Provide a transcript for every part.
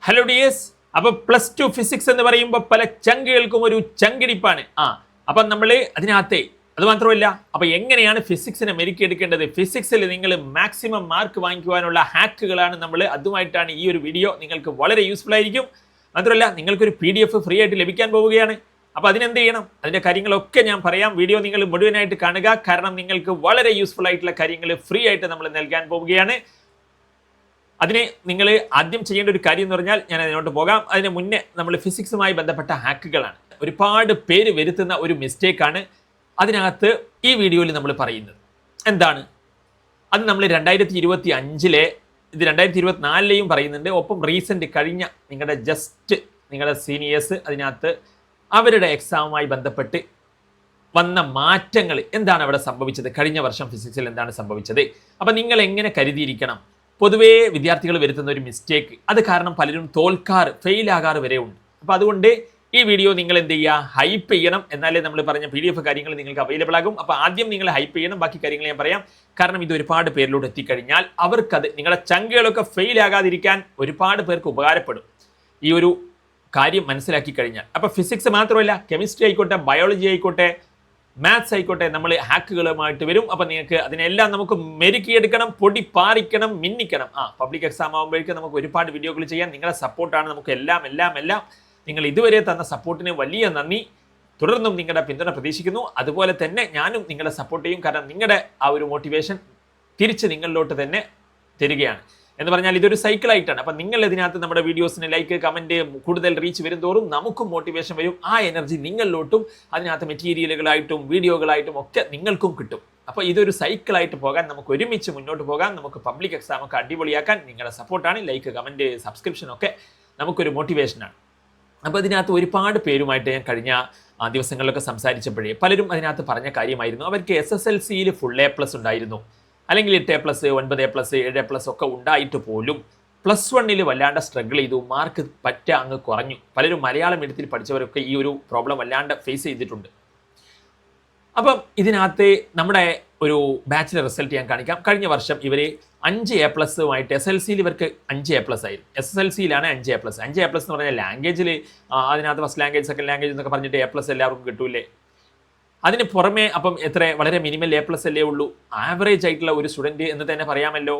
Hello dears. അപ്പൊ +2 physics എന്ന് പറയുമ്പോൾ പല ചങ്കുകൾക്കും ഒരു ചങ്കിടിപ്പാണ്. അപ്പം നമ്മൾ അതിനകത്തെ അത് മാത്രമല്ല, അപ്പൊ എങ്ങനെയാണ് ഫിസിക്സിനെ മെരുക്കിയെടുക്കേണ്ടത്, ഫിസിക്സിൽ നിങ്ങൾ മാക്സിമം മാർക്ക് വാങ്ങിക്കുവാനുള്ള ഹാക്കുകളാണ് നമ്മൾ. അതുമായിട്ടാണ് ഈ ഒരു വീഡിയോ. നിങ്ങൾക്ക് വളരെ യൂസ്ഫുൾ ആയിരിക്കും. മാത്രമല്ല നിങ്ങൾക്കൊരു PDF ഫ്രീ ആയിട്ട് ലഭിക്കാൻ പോവുകയാണ്. അപ്പോൾ അതിനെന്ത് ചെയ്യണം, അതിന്റെ കാര്യങ്ങളൊക്കെ ഞാൻ പറയാം. വീഡിയോ നിങ്ങൾ മുഴുവനായിട്ട് കാണുക, കാരണം നിങ്ങൾക്ക് വളരെ യൂസ്ഫുൾ ആയിട്ടുള്ള കാര്യങ്ങൾ ഫ്രീ ആയിട്ട് നമ്മൾ നൽകാൻ പോവുകയാണ്. അതിന് നിങ്ങൾ ആദ്യം ചെയ്യേണ്ട ഒരു കാര്യം എന്ന് പറഞ്ഞാൽ, ഞാൻ അതിനോട്ട് പോകാം. അതിന് മുന്നേ നമ്മൾ ഫിസിക്സുമായി ബന്ധപ്പെട്ട ഹാക്കുകളാണ്. ഒരുപാട് പേര് വരുത്തുന്ന ഒരു മിസ്റ്റേക്കാണ് അതിനകത്ത് ഈ വീഡിയോയിൽ നമ്മൾ പറയുന്നത്. എന്താണ് അത്? നമ്മൾ 2025 ഇത് 2024 പറയുന്നുണ്ട്. ഒപ്പം റീസെന്റ് കഴിഞ്ഞ നിങ്ങളുടെ സീനിയേഴ്സ് അതിനകത്ത് അവരുടെ എക്സാമുമായി ബന്ധപ്പെട്ട് വന്ന മാറ്റങ്ങൾ എന്താണ് അവിടെ സംഭവിച്ചത്, കഴിഞ്ഞ വർഷം ഫിസിക്സിൽ എന്താണ് സംഭവിച്ചത്, അപ്പം നിങ്ങൾ എങ്ങനെ കരുതിയിരിക്കണം. പൊതുവേ വിദ്യാർത്ഥികൾ വരുത്തുന്ന ഒരു മിസ്റ്റേക്ക്, അത് കാരണം പലരും ഫെയിലാകാറ് വരെ ഉണ്ട്. അപ്പോൾ അതുകൊണ്ട് ഈ വീഡിയോ നിങ്ങൾ എന്ത് ചെയ്യുക, ഹൈപ്പ് ചെയ്യണം. എന്നാലേ നമ്മൾ പറഞ്ഞ PDF കാര്യങ്ങൾ നിങ്ങൾക്ക് അവൈലബിൾ ആകും. അപ്പോൾ ആദ്യം നിങ്ങൾ ഹൈപ്പ് ചെയ്യണം, ബാക്കി കാര്യങ്ങൾ ഞാൻ പറയാം. കാരണം ഇത് ഒരുപാട് പേരിലോട്ട് എത്തിക്കഴിഞ്ഞാൽ അവർക്കത്, നിങ്ങളുടെ ചങ്കുകളൊക്കെ ഫെയിൽ ആകാതിരിക്കാൻ ഒരുപാട് പേർക്ക് ഉപകാരപ്പെടും ഈ ഒരു കാര്യം മനസ്സിലാക്കി കഴിഞ്ഞാൽ. അപ്പോൾ ഫിസിക്സ് മാത്രമല്ല, കെമിസ്ട്രി ആയിക്കോട്ടെ, ബയോളജി ആയിക്കോട്ടെ, മാത്സ് ആയിക്കോട്ടെ, നമ്മൾ ഹാക്കുകളുമായിട്ട് വരും. അപ്പം നിങ്ങൾക്ക് അതിനെല്ലാം നമുക്ക് മെരുക്കിയെടുക്കണം, പൊടി പാറിക്കണം, മിന്നിക്കണം. പബ്ലിക് എക്സാം ആകുമ്പോഴേക്കും നമുക്ക് ഒരുപാട് വീഡിയോകൾ ചെയ്യാൻ നിങ്ങളുടെ സപ്പോർട്ടാണ് നമുക്ക് എല്ലാം. നിങ്ങൾ ഇതുവരെ തന്ന സപ്പോർട്ടിന് വലിയ നന്ദി. തുടർന്നും നിങ്ങളുടെ പിന്തുണ പ്രതീക്ഷിക്കുന്നു. അതുപോലെ തന്നെ ഞാനും നിങ്ങളെ സപ്പോർട്ട് ചെയ്യും. കാരണം നിങ്ങളുടെ ആ ഒരു മോട്ടിവേഷൻ തിരിച്ച് നിങ്ങളിലോട്ട് തന്നെ തരികയാണ്. എന്ന് പറഞ്ഞാൽ ഇതൊരു സൈക്കിളായിട്ടാണ്. അപ്പം നിങ്ങൾ ഇതിനകത്ത് നമ്മുടെ വീഡിയോസിന് ലൈക്ക്, കമൻറ്റ്, കൂടുതൽ റീച്ച് വരും തോറും നമുക്കും മോട്ടിവേഷൻ വരും. ആ എനർജി നിങ്ങളിലോട്ടും അതിനകത്ത് മെറ്റീരിയലുകളായിട്ടും വീഡിയോകളായിട്ടും ഒക്കെ നിങ്ങൾക്കും കിട്ടും. അപ്പോൾ ഇതൊരു സൈക്കിളായിട്ട് പോകാൻ നമുക്ക് ഒരുമിച്ച് മുന്നോട്ട് പോകാം. നമുക്ക് പബ്ലിക് എക്സാം ഒക്കെ അടിപൊളിയാക്കാൻ നിങ്ങളുടെ സപ്പോർട്ടാണ്. ലൈക്ക്, കമൻറ്റ്, സബ്സ്ക്രിപ്ഷൻ ഒക്കെ നമുക്കൊരു മോട്ടിവേഷനാണ്. അപ്പോൾ ഇതിനകത്ത് ഒരുപാട് പേരുമായിട്ട് ഞാൻ കഴിഞ്ഞ ദിവസങ്ങളിലൊക്കെ സംസാരിച്ചപ്പോഴേ പലരും അതിനകത്ത് പറഞ്ഞ കാര്യമായിരുന്നു, അവർക്ക് SSLCയിൽ ഫുൾ A+ ഉണ്ടായിരുന്നു, അല്ലെങ്കിൽ 8A+, 9A+, 7A+ ഒക്കെ ഉണ്ടായിട്ട് പോലും +1 വല്ലാണ്ട് സ്ട്രഗിൾ ചെയ്തു, മാർക്ക് അങ്ങ് കുറഞ്ഞു. പലരും മലയാളം മീഡിയത്തിൽ പഠിച്ചവരൊക്കെ ഈ ഒരു പ്രോബ്ലം വല്ലാണ്ട് ഫേസ് ചെയ്തിട്ടുണ്ട്. അപ്പം ഇതിനകത്ത് നമ്മുടെ ഒരു ബാച്ചിലെ റിസൾട്ട് ഞാൻ കാണിക്കാം. കഴിഞ്ഞ വർഷം ഇവർ 5A+മായിട്ട് SLCയിൽ ഇവർക്ക് 5A+ ആയിരുന്നു. SSLCയിലാണ് 5A+. 5A+ എന്ന് പറഞ്ഞാൽ ലാംഗ്വേജിൽ അതിനകത്ത് ഫസ്റ്റ് ലാംഗ്വേജ്, സെക്കൻഡ് ലാംഗ്വേജ് എന്നൊക്കെ പറഞ്ഞിട്ട് A+ എല്ലാവർക്കും കിട്ടൂലേ. അതിന് പുറമെ അപ്പം വളരെ മിനിമൽ A+ അല്ലേ ഉള്ളൂ, ആവറേജ് ആയിട്ടുള്ള ഒരു സ്റ്റുഡൻറ്റ് എന്ന് തന്നെ പറയാമല്ലോ.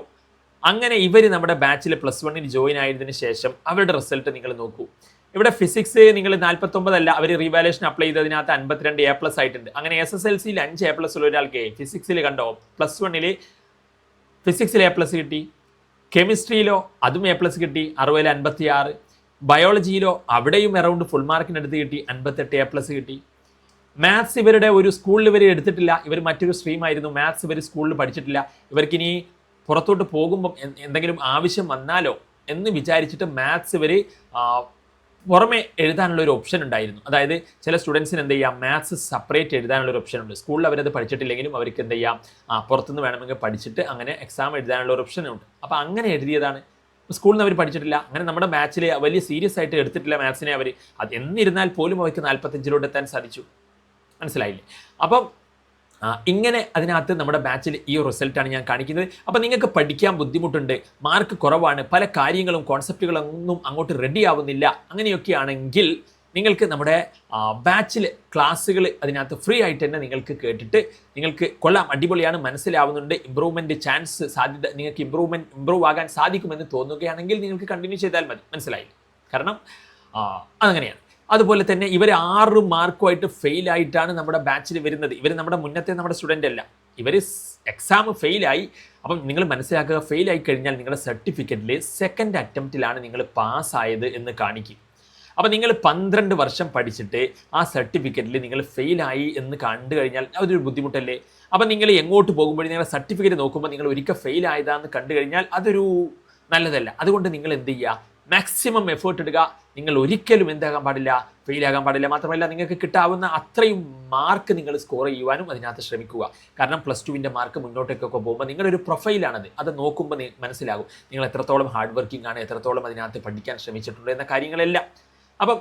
അങ്ങനെ ഇവർ നമ്മുടെ ബാച്ചിൽ +1 ജോയിൻ ആയതിനു ശേഷം അവരുടെ റിസൾട്ട് നിങ്ങൾ നോക്കൂ. ഇവിടെ ഫിസിക്സ് നിങ്ങൾ 49 അല്ല, അവർ റീവാലുവേഷൻ അപ്ലൈ ചെയ്തതിനകത്ത് 52A+ ആയിട്ടുണ്ട്. അങ്ങനെ SSLCയിൽ 5A+ ഉള്ള ഒരാൾക്ക് ഫിസിക്സിൽ കണ്ടോ, +1 ഫിസിക്സിൽ A+ കിട്ടി. കെമിസ്ട്രിയിലോ അതും A+ കിട്ടി, 60ൽ 56. ബയോളജിയിലോ അവിടെയും അറൗണ്ട് ഫുൾ മാർക്കിനടുത്ത് കിട്ടി, 58A+ കിട്ടി. മാത്സ് ഇവരുടെ ഒരു സ്കൂളിൽ ഇവർ എടുത്തിട്ടില്ല, ഇവർ മറ്റൊരു സ്ട്രീമായിരുന്നു. മാത്സ് ഇവർ സ്കൂളിൽ പഠിച്ചിട്ടില്ല. ഇവർക്കിനി പുറത്തോട്ട് പോകുമ്പം എന്തെങ്കിലും ആവശ്യം വന്നാലോ എന്ന് വിചാരിച്ചിട്ട് മാത്സ് ഇവർ പുറമെ എഴുതാനുള്ള ഒരു ഓപ്ഷൻ ഉണ്ടായിരുന്നു. അതായത് ചില സ്റ്റുഡൻസിന് എന്ത് ചെയ്യാം, മാത്സ് സെപ്പറേറ്റ് എഴുതാനുള്ള ഒരു ഓപ്ഷൻ ഉണ്ട്. സ്കൂളിൽ അവരത് പഠിച്ചിട്ടില്ലെങ്കിലും അവർക്ക് എന്ത് ചെയ്യാം, പുറത്തുനിന്ന് വേണമെങ്കിൽ പഠിച്ചിട്ട് അങ്ങനെ എക്സാം എഴുതാനുള്ള ഒരു ഓപ്ഷൻ ഉണ്ട്. അപ്പോൾ അങ്ങനെ എഴുതിയതാണ്. സ്കൂളിൽ നിന്ന് അവർ പഠിച്ചിട്ടില്ല. അങ്ങനെ നമ്മുടെ ബാച്ചിൽ വലിയ സീരിയസ് ആയിട്ട് എടുത്തിട്ടില്ല മാത്സിനെ അവർ. അത് എന്നിരുന്നാൽ പോലും അവർക്ക് 45 എത്താൻ സാധിച്ചു. മനസ്സിലായില്ലേ? അപ്പം ഇങ്ങനെ അതിനകത്ത് നമ്മുടെ ബാച്ചിൽ ഈ റിസൾട്ടാണ് ഞാൻ കാണിക്കുന്നത്. അപ്പം നിങ്ങൾക്ക് പഠിക്കാൻ ബുദ്ധിമുട്ടുണ്ട്, മാർക്ക് കുറവാണ്, പല കാര്യങ്ങളും കോൺസെപ്റ്റുകളൊന്നും അങ്ങോട്ട് റെഡി ആവുന്നില്ല, അങ്ങനെയൊക്കെയാണെങ്കിൽ നിങ്ങൾക്ക് നമ്മുടെ ബാച്ചിൽ ക്ലാസ്സുകൾ അതിനകത്ത് ഫ്രീ ആയിട്ട് തന്നെ നിങ്ങൾക്ക് കേട്ടിട്ട് നിങ്ങൾക്ക് കൊള്ളാം, അടിപൊളിയാണ്, മനസ്സിലാവുന്നുണ്ട്, ഇമ്പ്രൂവ്മെൻറ്റ് ചാൻസ് സാധ്യത, നിങ്ങൾക്ക് ഇമ്പ്രൂവ് ആകാൻ സാധിക്കുമെന്ന് തോന്നുകയാണെങ്കിൽ നിങ്ങൾക്ക് കണ്ടിന്യൂ ചെയ്താൽ മതി. മനസ്സിലായില്ലേ? കാരണം അതങ്ങനെയാണ്. അതുപോലെ തന്നെ ഇവർ 6 മാർക്കുമായിട്ട് ഫെയിലായിട്ടാണ് നമ്മുടെ ബാച്ചിൽ വരുന്നത്. ഇവർ നമ്മുടെ മുന്നത്തെ നമ്മുടെ സ്റ്റുഡൻ്റ് അല്ല, ഇവർ എക്സാം ഫെയിലായി. അപ്പം നിങ്ങൾ മനസ്സിലാക്കുക, ഫെയിലായി കഴിഞ്ഞാൽ നിങ്ങളുടെ സർട്ടിഫിക്കറ്റിൽ സെക്കൻഡ് അറ്റംപ്റ്റിലാണ് നിങ്ങൾ പാസ്സായത് എന്ന് കാണിക്കും. അപ്പം നിങ്ങൾ 12 വർഷം പഠിച്ചിട്ട് ആ സർട്ടിഫിക്കറ്റിൽ നിങ്ങൾ ഫെയിലായി എന്ന് കണ്ടു കഴിഞ്ഞാൽ അതൊരു ബുദ്ധിമുട്ടല്ലേ. അപ്പം നിങ്ങൾ എങ്ങോട്ട് പോകുമ്പോഴും നിങ്ങളുടെ സർട്ടിഫിക്കറ്റ് നോക്കുമ്പോൾ നിങ്ങൾ ഒരിക്കൽ ഫെയിലായതാന്ന് കണ്ടു കഴിഞ്ഞാൽ അതൊരു നല്ലതല്ല. അതുകൊണ്ട് നിങ്ങൾ എന്ത് ചെയ്യുക, മാക്സിമം എഫേർട്ട് ഇടുക. നിങ്ങൾ ഒരിക്കലും എന്താകാൻ പാടില്ല, ഫെയിലാകാൻ പാടില്ല. മാത്രമല്ല നിങ്ങൾക്ക് കിട്ടാവുന്ന അത്രയും മാർക്ക് നിങ്ങൾ സ്കോർ ചെയ്യുവാനും അതിനകത്ത് ശ്രമിക്കുക. കാരണം +2 മാർക്ക് മുന്നോട്ടേക്കൊക്കെ പോകുമ്പോൾ നിങ്ങളുടെ ഒരു പ്രൊഫൈലാണത്. അത് നോക്കുമ്പോൾ മനസ്സിലാകും നിങ്ങൾ എത്രത്തോളം ഹാർഡ് വർക്കിംഗ് ആണ്, എത്രത്തോളം അതിനകത്ത് പഠിക്കാൻ ശ്രമിച്ചിട്ടുണ്ട് എന്ന കാര്യങ്ങളെല്ലാം. അപ്പം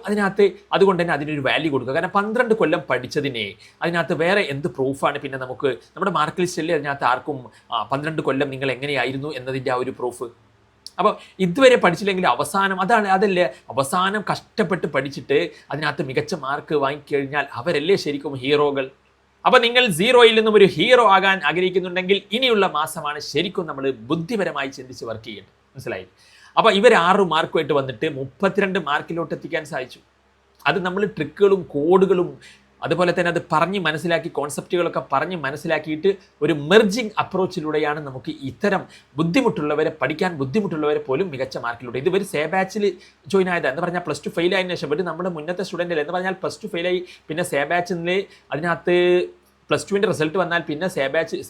അതുകൊണ്ട് തന്നെ അതിനൊരു വാല്യൂ കൊടുക്കുക. കാരണം 12 കൊല്ലം പഠിച്ചതിനെ അതിനകത്ത് വേറെ എന്ത് പ്രൂഫാണ് പിന്നെ നമുക്ക് നമ്മുടെ മാർക്ക് ലിസ്റ്റല്ലേ അതിനകത്ത് ആർക്കും 12 കൊല്ലം നിങ്ങൾ എങ്ങനെയായിരുന്നു എന്നതിൻ്റെ ആ ഒരു പ്രൂഫ്. അപ്പോൾ ഇതുവരെ പഠിച്ചില്ലെങ്കിൽ അവസാനം അതല്ലേ അവസാനം കഷ്ടപ്പെട്ട് പഠിച്ചിട്ട് അതിനകത്ത് മികച്ച മാർക്ക് വാങ്ങിക്കഴിഞ്ഞാൽ അവരല്ലേ ശരിക്കും ഹീറോകൾ. അപ്പോൾ നിങ്ങൾ 0യിൽ നിന്നും ഒരു ഹീറോ ആകാൻ ആഗ്രഹിക്കുന്നുണ്ടെങ്കിൽ ഇനിയുള്ള മാസമാണ് ശരിക്കും നമ്മൾ ബുദ്ധിപരമായി ചിന്തിച്ച് വർക്ക് ചെയ്യേണ്ടത്. മനസ്സിലായി? അപ്പോൾ ഇവർ 6 മാർക്കുമായിട്ട് വന്നിട്ട് 32 മാർക്കിലോട്ട് എത്തിക്കാൻ സാധിച്ചു. അത് നമ്മൾ ട്രിക്കുകളും കോഡുകളും അതുപോലെ തന്നെ അത് പറഞ്ഞ് മനസ്സിലാക്കി കോൺസെപ്റ്റുകളൊക്കെ പറഞ്ഞ് മനസ്സിലാക്കിയിട്ട് ഒരു മെർജിങ് അപ്രോച്ചിലൂടെയാണ് നമുക്ക് ഇത്തരം പഠിക്കാൻ ബുദ്ധിമുട്ടുള്ളവരെ പോലും മികച്ച മാർക്കിലൂടെ. ഇത് ഒരു സേ ബാച്ചിൽ ജോയിൻ ആയത് എന്ന് പറഞ്ഞാൽ +2 ഫെയിൽ ആയതിനു ശേഷം ഒരു നമ്മുടെ മുന്നത്തെ സ്റ്റുഡൻ്റ് അല്ലേ എന്ന് പറഞ്ഞാൽ +2 ഫെയിലായി, പിന്നെ സേ ബാച്ചിൽ അതിനകത്ത് +2ൻ്റെ റിസൾട്ട് വന്നാൽ പിന്നെ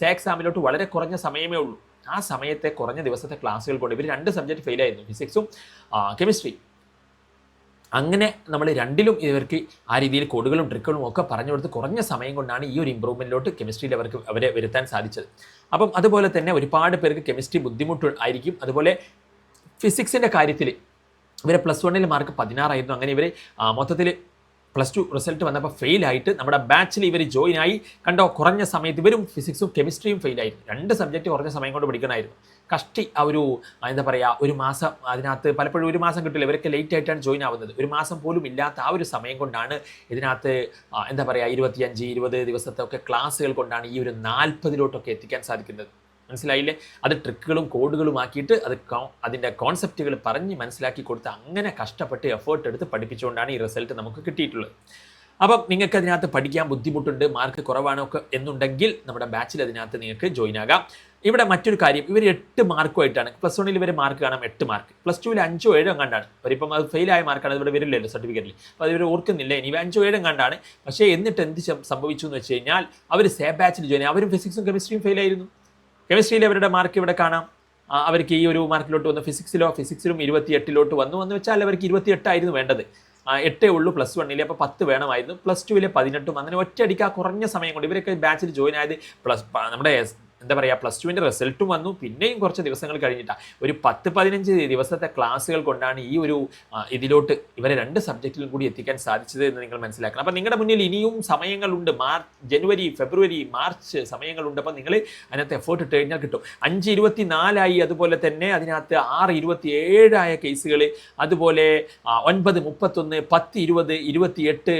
സേ എക്സാമിലോട്ട് വളരെ കുറഞ്ഞ സമയമേ ഉള്ളൂ. ആ സമയത്തെ കുറഞ്ഞ ദിവസത്തെ ക്ലാസ്സുകൾ കൊണ്ട് ഇവർ 2 സബ്ജക്റ്റ് ഫെയിലായിരുന്നു, ഫിസിക്സും കെമിസ്ട്രി. അങ്ങനെ നമ്മൾ രണ്ടിലും ഇവർക്ക് ആ രീതിയിൽ കോഡുകളും ട്രിക്കുകളും ഒക്കെ പറഞ്ഞു കൊടുത്ത് കുറഞ്ഞ സമയം കൊണ്ടാണ് ഈ ഒരു ഇമ്പ്രൂവ്മെൻറ്റിലോട്ട് കെമിസ്ട്രിയിൽ അവരെ വരുത്താൻ സാധിച്ചത്. അപ്പം അതുപോലെ തന്നെ ഒരുപാട് പേർക്ക് കെമിസ്ട്രി ബുദ്ധിമുട്ട് ആയിരിക്കും. അതുപോലെ ഫിസിക്സിൻ്റെ കാര്യത്തിൽ ഇവരെ +1 മാർക്ക് 16 ആയിരുന്നു. അങ്ങനെ ഇവർ മൊത്തത്തിൽ +2 റിസൾട്ട് വന്നപ്പോൾ ഫെയിലായിട്ട് നമ്മുടെ ബാച്ചിൽ ഇവർ ജോയിൻ ആയി. കണ്ടോ, കുറഞ്ഞ സമയത്ത് ഇവരും ഫിസിക്സും കെമിസ്ട്രിയും ഫെയിലായിരുന്നു. 2 സബ്ജക്റ്റ് കുറഞ്ഞ സമയം കൊണ്ട് പഠിക്കണമായിരുന്നു. കഷ്ടി ആ ഒരു എന്താ പറയുക, ഒരു മാസം അതിനകത്ത് പലപ്പോഴും ഒരു മാസം കിട്ടില്ല. ഇവരൊക്കെ ലേറ്റ് ആയിട്ടാണ് ജോയിൻ ആവുന്നത്. ഒരു മാസം പോലും ഇല്ലാത്ത ആ ഒരു സമയം കൊണ്ടാണ് ഇതിനകത്ത് എന്താ പറയുക 25-20 ദിവസത്തെ ഒക്കെ ക്ലാസ്സുകൾ കൊണ്ടാണ് ഈ ഒരു 40ലോട്ടൊക്കെ എത്തിക്കാൻ സാധിക്കുന്നത്. മനസ്സിലായില്ലേ? അത് ട്രിക്കുകളും കോഡുകളും ആക്കിയിട്ട് അതിൻ്റെ കോൺസെപ്റ്റുകൾ പറഞ്ഞ് മനസ്സിലാക്കി കൊടുത്ത് അങ്ങനെ കഷ്ടപ്പെട്ട് എഫേർട്ട് എടുത്ത് പഠിപ്പിച്ചുകൊണ്ടാണ് ഈ റിസൾട്ട് നമുക്ക് കിട്ടിയിട്ടുള്ളത്. അപ്പം നിങ്ങൾക്ക് അതിനകത്ത് പഠിക്കാൻ ബുദ്ധിമുട്ടുണ്ട്, മാർക്ക് കുറവാണോ എന്നുണ്ടെങ്കിൽ നമ്മുടെ ബാച്ചിൽ അതിനകത്ത് നിങ്ങൾക്ക് ജോയിൻ ആകാം. ഇവിടെ മറ്റൊരു കാര്യം, ഇവർ 8 മാർക്കുമായിട്ടാണ് +1 ഇവർ മാർക്ക് കാണാം 8 മാർക്ക്, +2 5 7 എങ്ങാണ്ടാണ്. അവരിപ്പം അത് ഫെയിലായ മാർക്കാണ്, ഇവിടെ വരില്ലല്ലോ സർട്ടിഫിക്കറ്റിൽ. അപ്പോൾ അതിവർ ഓർക്കുന്നില്ല, ഇനി 5 7 എങ്ങാണ്ടാണ്. പക്ഷേ എന്നിട്ട് എന്ത് സംഭവിച്ചു എന്ന് വെച്ച് കഴിഞ്ഞാൽ അവർ സേ ബാച്ചിൽ ജോയിൻ ആയി. അവരും ഫിസിക്സും കെമിസ്ട്രിയും ഫെയിലായിരുന്നു. കെമിസ്ട്രിയിൽ അവരുടെ മാർക്ക് ഇവിടെ കാണാം. അവർക്ക് ഈ ഒരു മാർക്കിലോട്ട് വന്നു. ഫിസിക്സിലും 28ലോട്ട് വന്നു വെച്ചാൽ അവർക്ക് 28 ആയിരുന്നു വേണ്ടത്. 8 ഉള്ളൂ +1 അപ്പോൾ 10 വേണമായിരുന്നു. +2 18. അങ്ങനെ ഒറ്റയടിക്ക് കുറഞ്ഞ സമയം കൊണ്ട് ഇവരൊക്കെ ബാച്ചിൽ ജോയിൻ ആയത് നമ്മുടെ എന്താ പറയുക +2ൻ്റെ റിസൾട്ടും വന്നു. പിന്നെയും കുറച്ച് ദിവസങ്ങൾ കഴിഞ്ഞിട്ടാണ്, ഒരു 10-15 ദിവസത്തെ ക്ലാസ്സുകൾ കൊണ്ടാണ് ഈ ഒരു ഇതിലോട്ട് ഇവരെ 2 സബ്ജക്റ്റിലും കൂടി എത്തിക്കാൻ സാധിച്ചത് എന്ന് നിങ്ങൾ മനസ്സിലാക്കണം. അപ്പോൾ നിങ്ങളുടെ മുന്നിൽ ഇനിയും സമയങ്ങളുണ്ട്. ജനുവരി, ഫെബ്രുവരി, മാർച്ച് സമയങ്ങളുണ്ട്. അപ്പോൾ നിങ്ങൾ അതിനകത്ത് എഫേർട്ട് ഇട്ട് കഴിഞ്ഞാൽ കിട്ടും. 5-24 അതുപോലെ തന്നെ അതിനകത്ത് 6-27 കേസുകൾ, അതുപോലെ 9-31, 10-20, 28,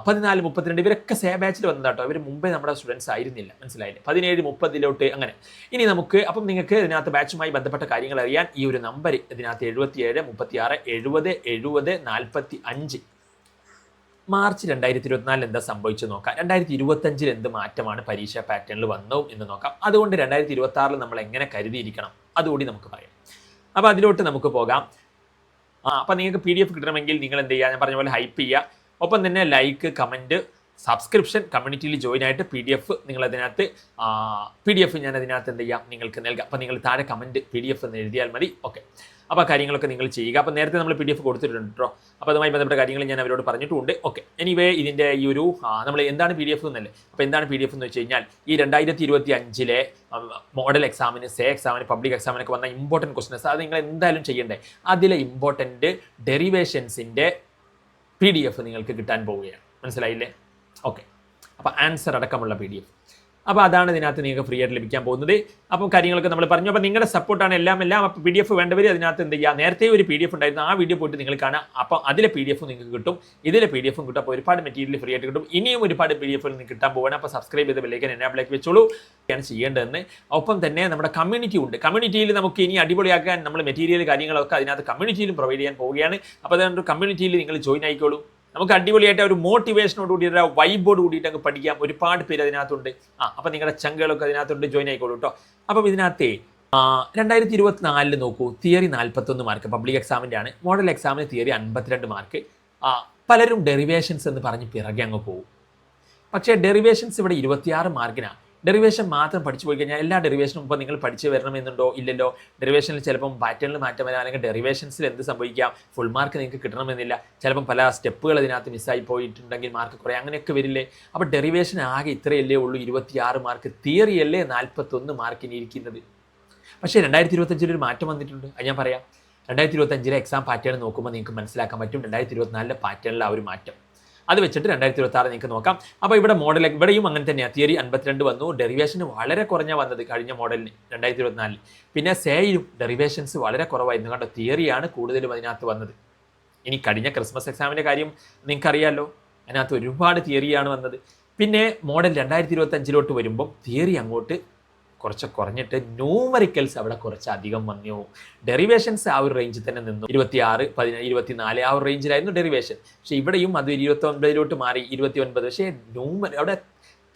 14-32 ഇവരൊക്കെ സേ ബാച്ചിൽ വന്നതാട്ടോ. ഇവർ മുമ്പേ നമ്മുടെ സ്റ്റുഡൻസ് ആയിരുന്നില്ല. മനസ്സിലായില്ലേ? 17-30 അങ്ങനെ. ഇനി നമുക്ക് അപ്പം നിങ്ങൾക്ക് ഇതിനകത്ത് ബാച്ചുമായി ബന്ധപ്പെട്ട കാര്യങ്ങൾ അറിയാൻ ഈ ഒരു നമ്പർ ഇതിനകത്ത് 77 36 70 70 45. മാർച്ച് 2024 എന്താ സംഭവിച്ചു നോക്കാം. 2025 എന്ത് മാറ്റമാണ് പരീക്ഷാ പാറ്റേണിൽ വന്നു എന്ന് നോക്കാം. അതുകൊണ്ട് 2026 നമ്മൾ എങ്ങനെ കരുതിയിരിക്കണം അതുകൂടി നമുക്ക് പറയാം. അപ്പോൾ അതിലോട്ട് നമുക്ക് പോകാം. അപ്പം നിങ്ങൾക്ക് PDF കിട്ടണമെങ്കിൽ നിങ്ങൾ എന്ത് ചെയ്യുക, ഞാൻ പറഞ്ഞ പോലെ ഹൈപ്പ് ചെയ്യുക. ഒപ്പം തന്നെ ലൈക്ക്, കമൻറ്റ്, സബ്സ്ക്രിപ്ഷൻ, കമ്മ്യൂണിറ്റിയിൽ ജോയിൻ ആയിട്ട് PDF നിങ്ങളതിനകത്ത് PDF ഞാൻ അതിനകത്ത് എന്ത് ചെയ്യാം നിങ്ങൾക്ക് നൽകാം. അപ്പോൾ നിങ്ങൾ താഴെ കമൻറ്റ് PDF എന്ന് എഴുതിയാൽ മതി. ഓക്കെ, അപ്പോൾ ആ കാര്യങ്ങളൊക്കെ നിങ്ങൾ ചെയ്യുക. അപ്പോൾ നേരത്തെ നമ്മൾ PDF കൊടുത്തിട്ടുണ്ട് കേട്ടോ. അപ്പോൾ അതുമായി ബന്ധപ്പെട്ട കാര്യങ്ങൾ ഞാൻ അവരോട് പറഞ്ഞിട്ടുണ്ട്. ഓക്കെ, എനിവേ ഇതിൻ്റെ ഈ ഒരു നമ്മൾ എന്താണ് PDF എന്നല്ലേ. അപ്പോൾ എന്താണ് PDF എന്ന് വെച്ച് കഴിഞ്ഞാൽ ഈ 2025 മോഡൽ എക്സാമിന്, സേ എക്സാമിന്, പബ്ലിക് എക്സാമിനൊക്കെ വന്ന ഇമ്പോർട്ടൻറ്റ് ക്വസ്റ്റ്യൻസ് അത് നിങ്ങൾ എന്തായാലും ചെയ്യണ്ടേ. അതിലെ ഇമ്പോർട്ടൻറ്റ് ഡെറിവേഷൻസിൻ്റെ PDF നിങ്ങൾക്ക് കിട്ടാൻ പോവുകയാണ്. മനസ്സിലായില്ലേ? ഓക്കെ, അപ്പോൾ ആൻസർ അടക്കമുള്ള PDF. അപ്പോൾ അതാണ് ഇതിനകത്ത് നിങ്ങൾക്ക് ഫ്രീ ആയിട്ട് ലഭിക്കാൻ പോകുന്നത്. അപ്പോൾ കാര്യങ്ങളൊക്കെ നമ്മൾ പറഞ്ഞു. അപ്പോൾ നിങ്ങളുടെ സപ്പോർട്ടാണ് എല്ലാം. അപ്പോൾ PDF വേണ്ടവർ അതിനകത്ത് എന്ത് ചെയ്യുക, നേരത്തെ ഒരു PDF ഉണ്ടായിരുന്നു, ആ വീഡിയോ പോയിട്ട് നിങ്ങൾ കാണാം. അപ്പോൾ അതിലെ PDF നിങ്ങൾക്ക് കിട്ടും, ഇതിലെ PDF കിട്ടും. അപ്പോൾ ഒരുപാട് മെറ്റീരിയൽ ഫ്രീ ആയിട്ട് കിട്ടും. ഇനിയും ഒരുപാട് PDF നിങ്ങൾക്ക് കിട്ടാൻ പോവുകയാണ്. അപ്പോൾ സബ്സ്ക്രൈബ് ചെയ്ത് ബെല്ലൈക്കൻ എനാബിളാക്കി വെച്ചോളൂ. ആണ് ചെയ്യേണ്ടതെന്ന്. ഒപ്പം തന്നെ നമ്മുടെ കമ്മ്യൂണിറ്റി ഉണ്ട്. കമ്മ്യൂണിറ്റിയിൽ നമുക്ക് ഇനി അടിപൊളിയാക്കാൻ നമ്മൾ മെറ്റീരിയൽ കാര്യങ്ങളൊക്കെ അതിനകത്ത് കമ്മ്യൂണിറ്റിയിലും പ്രൊവൈഡ് ചെയ്യാൻ പോവുകയാണ്. അപ്പോൾ അതുകൊണ്ട് കമ്മ്യൂണിറ്റിയിൽ നിങ്ങൾ ജോയിൻ ആയിക്കോളൂ. നമുക്ക് അടിപൊളിയായിട്ട് ഒരു മോട്ടിവേഷനോട് കൂടി ഒരു വൈബോട് കൂടിയിട്ട് അങ്ങ് പഠിക്കാം. ഒരുപാട് പേര് അതിനകത്തുണ്ട്. അപ്പോൾ നിങ്ങളുടെ ചങ്കുകളൊക്കെ അതിനകത്തുണ്ട്, ജോയിൻ ആയിക്കോളൂ കേട്ടോ. അപ്പം ഇതിനകത്ത് 2024 നോക്കൂ, തിയറി 41 മാർക്ക് പബ്ലിക് എക്സാമിൻ്റെ ആണ്. മോഡൽ എക്സാമിന് തിയറി 52 മാർക്ക്. പലരും ഡെറിവേഷൻസ് എന്ന് പറഞ്ഞ് പിറകെ അങ്ങ് പോകും. പക്ഷേ ഡെറിവേഷൻസ് ഇവിടെ 26 മാർക്കിനാണ്. ഡെറിവേഷൻ മാത്രം പഠിച്ചു പോയി കഴിഞ്ഞാൽ എല്ലാ ഡെറിവേഷനും ഇപ്പോൾ നിങ്ങൾ പഠിച്ച് വരണമെന്നുണ്ടോ ഇല്ലല്ലോ. ഡെറിവേഷനിൽ ചിലപ്പം പാറ്റേണിൽ മാറ്റം വരാം, അല്ലെങ്കിൽ ഡെറിവേഷൻസിൽ എന്ത് സംഭവിക്കാം, ഫുൾ മാർക്ക് നിങ്ങൾക്ക് കിട്ടണമെന്നില്ല. ചിലപ്പം പല സ്റ്റെപ്പുകൾ അതിനകത്ത് മിസ്സായി പോയിട്ടുണ്ടെങ്കിൽ മാർക്ക് കുറേ, അങ്ങനെയൊക്കെ വരില്ലേ. അപ്പോൾ ഡെറിവേഷൻ ആകെ ഇത്രയല്ലേ ഉള്ളൂ, 26 മാർക്ക്. തിയറിയല്ലേ 41 മാർക്കിന് ഇരിക്കുന്നത്. പക്ഷേ 2025 ഒരു മാറ്റം വന്നിട്ടുണ്ട്, അത് ഞാൻ പറയാം. 2025 എക്സാം പാറ്റേൺ നോക്കുമ്പോൾ നിങ്ങൾക്ക് മനസ്സിലാക്കാൻ പറ്റും 2024 പാറ്റേണിലെ ആ ഒരു മാറ്റം. അത് വെച്ചിട്ട് 2026 നിങ്ങൾക്ക് നോക്കാം. അപ്പോൾ ഇവിടെ മോഡൽ ഇവിടെയും അങ്ങനെ തന്നെയാണ്. തിയറി 52 വന്നു, ഡെറിവേഷൻ വളരെ കുറഞ്ഞ വന്നത് കഴിഞ്ഞ മോഡലിന് 2024. പിന്നെ സേയിലും ഡെറിവേഷൻസ് വളരെ കുറവായിരുന്നു. കണ്ടോ, തിയറിയാണ് കൂടുതലും അതിനകത്ത് വന്നത്. ഇനി കഴിഞ്ഞ ക്രിസ്മസ് എക്സാമിൻ്റെ കാര്യം നിങ്ങൾക്കറിയാമല്ലോ, അതിനകത്ത് ഒരുപാട് തിയറിയാണ് വന്നത്. പിന്നെ മോഡൽ 2025 വരുമ്പം തിയറി അങ്ങോട്ട് കുറച്ച് കുറഞ്ഞിട്ട് ന്യൂമറിക്കൽസ് അവിടെ കുറച്ച് അധികം വന്നു. ഡെറിവേഷൻസ് ആ ഒരു റേഞ്ചിൽ തന്നെ നിന്നു. 26, 17, 24 ആ ഒരു റേഞ്ചിലായിരുന്നു ഡെറിവേഷൻ. പക്ഷേ ഇവിടെയും അത് 29 മാറി 29. പക്ഷേ അവിടെ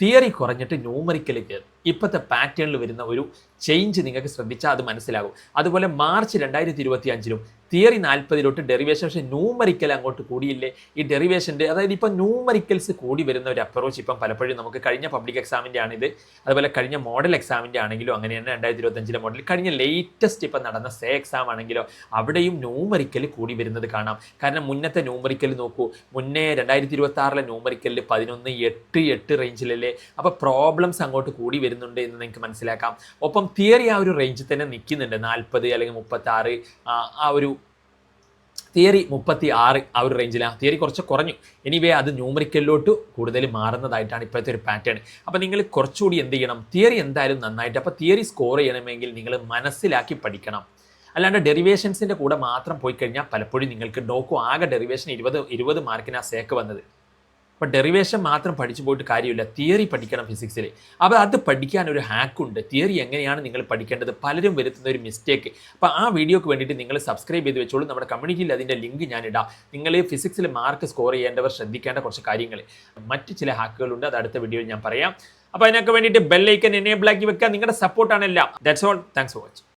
തിയറി കുറഞ്ഞിട്ട് ന്യൂമറിക്കൽ കയറി. ഇപ്പോഴത്തെ പാറ്റേണിൽ വരുന്ന ഒരു ചേഞ്ച് നിങ്ങൾക്ക് ശ്രദ്ധിച്ചാൽ അത് മനസ്സിലാകും. അതുപോലെ മാർച്ച് 2025 തിയറി 40 ഡെറിവേഷൻ, പക്ഷേ ന്യൂമറിക്കൽ അങ്ങോട്ട് കൂടിയില്ലേ. ഈ ഡെറിവേഷൻ്റെ അതായത് ഇപ്പം ന്യൂമറിക്കൽസ് കൂടി വരുന്ന ഒരു അപ്രോച്ച് ഇപ്പം പലപ്പോഴും നമുക്ക് കഴിഞ്ഞ പബ്ലിക് എക്സാമിൻ്റെ ആണിത്, അതുപോലെ കഴിഞ്ഞ മോഡൽ എക്സാമിൻ്റെ ആണെങ്കിലും അങ്ങനെ തന്നെ 2025 മോഡൽ, കഴിഞ്ഞ ലേറ്റസ്റ്റ് ഇപ്പം നടന്ന സേ എക്സാം ആണെങ്കിലോ അവിടെയും ന്യൂമറിക്കൽ കൂടി വരുന്നത് കാണാം. കാരണം മുന്നത്തെ ന്യൂമറിക്കൽ നോക്കൂ, മുന്നേ 2026 ന്യൂമറിക്കലിൽ 11, 8, 8 റേഞ്ചിലല്ലേ. അപ്പോൾ പ്രോബ്ലംസ് അങ്ങോട്ട് കൂടി വരുന്നുണ്ട് എന്ന് നിങ്ങൾക്ക് മനസ്സിലാക്കാം. ഒപ്പം തിയറി ആ ഒരു റേഞ്ചിൽ തന്നെ നിൽക്കുന്നുണ്ട്, 40 അല്ലെങ്കിൽ 36 ആ ഒരു തിയറി 36 ആ ഒരു റേഞ്ചിലാണ്. തിയറി കുറച്ച് കുറഞ്ഞു. എനിവേ അത് ന്യൂമറിക്കലിലോട്ട് കൂടുതൽ മാറുന്നതായിട്ടാണ് ഇപ്പോഴത്തെ ഒരു പാറ്റേൺ. അപ്പോൾ നിങ്ങൾ കുറച്ചുകൂടി എന്ത് ചെയ്യണം, തിയറി എന്തായാലും നന്നായിട്ട്, അപ്പോൾ തിയറി സ്കോർ ചെയ്യണമെങ്കിൽ നിങ്ങൾ മനസ്സിലാക്കി പഠിക്കണം. അല്ലാണ്ട് ഡെറിവേഷൻസിൻ്റെ കൂടെ മാത്രം പോയി കഴിഞ്ഞാൽ പലപ്പോഴും നിങ്ങൾക്ക് നോക്കും ആകെ ഡെറിവേഷൻ 20 മാർക്കിനാണ് സേക്ക് വന്നത്. അപ്പോൾ ഡെറിവേഷൻ മാത്രം പഠിച്ചു പോയിട്ട് കാര്യമില്ല, തിയറി പഠിക്കണം ഫിസിക്സിൽ. അപ്പോൾ അത് പഠിക്കാൻ ഒരു ഹാക്കുണ്ട്. തിയറി എങ്ങനെയാണ് നിങ്ങൾ പഠിക്കേണ്ടത്, പലരും വരുത്തുന്ന ഒരു മിസ്റ്റേക്ക്. അപ്പോൾ ആ വീഡിയോക്ക് വേണ്ടിയിട്ട് നിങ്ങൾ സബ്സ്ക്രൈബ് ചെയ്ത് വെച്ചോളൂ. നമ്മുടെ കമ്മ്യൂണിറ്റിയിൽ അതിൻ്റെ ലിങ്ക് ഞാനിടാം. നിങ്ങൾ ഫിസിക്സിൽ മാർക്ക് സ്കോർ ചെയ്യേണ്ടവർ ശ്രദ്ധിക്കേണ്ട കുറച്ച് കാര്യങ്ങൾ, മറ്റ് ചില ഹാക്കുകളുണ്ട്, അത് അടുത്ത വീഡിയോയിൽ ഞാൻ പറയാം. അപ്പോൾ അതിനൊക്കെ വേണ്ടിയിട്ട് ബെല്ലൈക്കൻ എനേബിൾ ആക്കി വെക്കുക. നിങ്ങളുടെ സപ്പോർട്ടാണ് എല്ലാം. That's all. Thanks for watching.